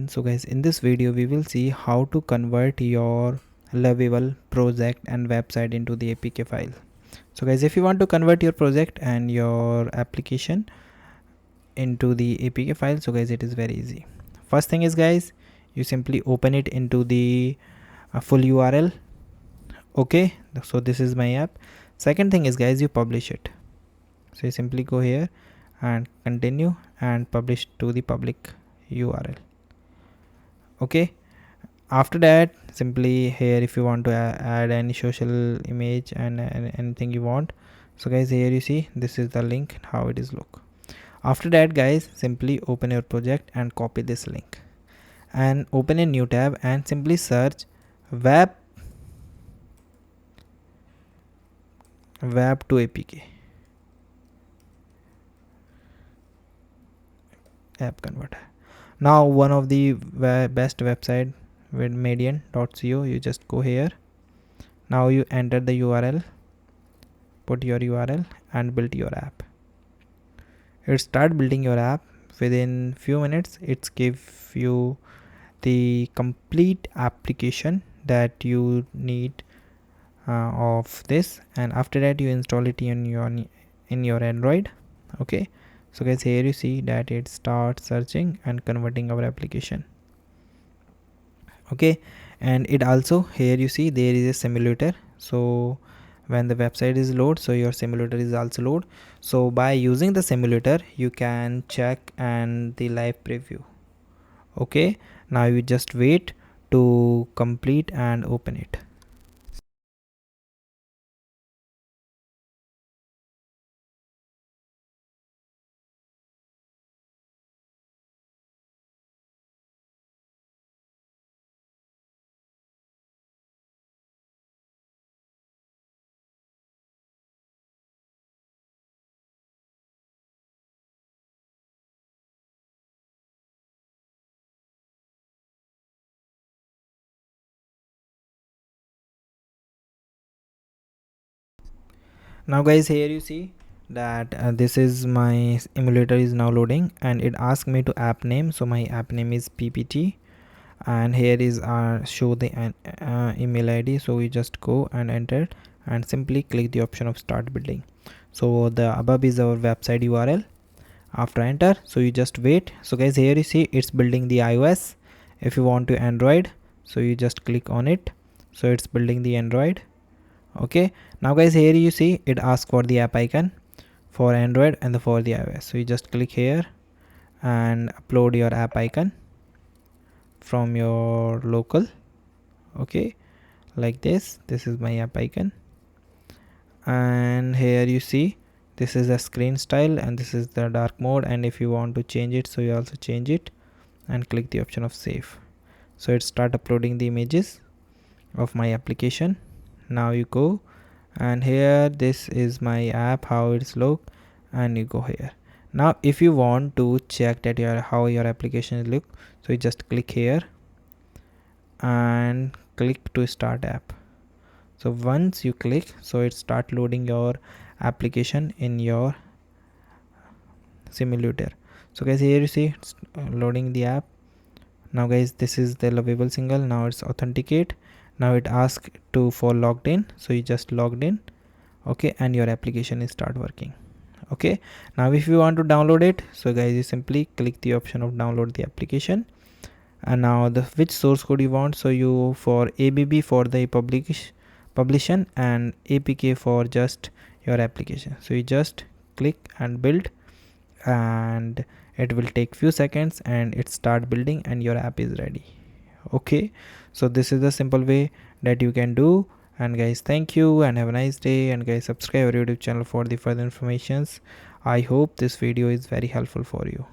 So guys, in this video we will see how to convert your Lovable project and website into the APK file. So guys, if you want to convert your project and your application into the APK file, so guys, it is very easy. First thing is, guys, you simply open it into the full URL. Okay, so this is my app. Second thing is, guys, you publish it. So you simply go here and continue and publish to the public URL. Okay, after that, simply here, if you want to add any social image and anything you want, so guys, here you see this is the link, how it is look. After that, guys, simply open your project and copy this link and open a new tab and simply search web to APK app converter. Now one of the best website with median.co, you just go here. Now you enter the URL, put your URL and build your app. It start building your app. Within few minutes it's give you the complete application that you need of this, and after that you install it in your Android. Okay, so guys, here you see that it starts searching and converting our application. Okay, and it also, here you see there is a simulator, so when the website is load, so your simulator is also load. So by using the simulator you can check and the live preview. Okay, now you just wait to complete and open it. Now guys, here you see that this is my emulator is now loading and it asked me to app name, so my app name is ppt, and here is show the email ID, so we just go and enter and simply click the option of start building. So the above is our website URL. After enter, so you just wait. So guys, here you see it's building the iOS. If you want to Android, so you just click on it, so it's building the Android. Okay, now guys, here you see it asks for the app icon for Android and for the iOS, so you just click here and upload your app icon from your local. Okay, like this is my app icon, and here you see this is a screen style and this is the dark mode, and if you want to change it, so you also change it and click the option of save. So it start uploading the images of my application. Now you go and here this is my app, how it's look, and you go here. Now if you want to check that how your application look, so you just click here and click to start app. So once you click, so it start loading your application in your simulator. So guys, here you see it's loading the app. Now guys, this is the Lovable single. Now it's authenticate. Now it asks to for logged in, so you just logged in. Okay, and your application is start working. Okay, now if you want to download it, so guys, you simply click the option of download the application, and now the which source code you want, so you for ABB for the publication and APK for just your application. So you just click and build, and it will take few seconds and it start building and your app is ready. Okay, so this is the simple way that you can do. And guys, thank you and have a nice day, and guys, subscribe our YouTube channel for the further informations. I hope this video is very helpful for you.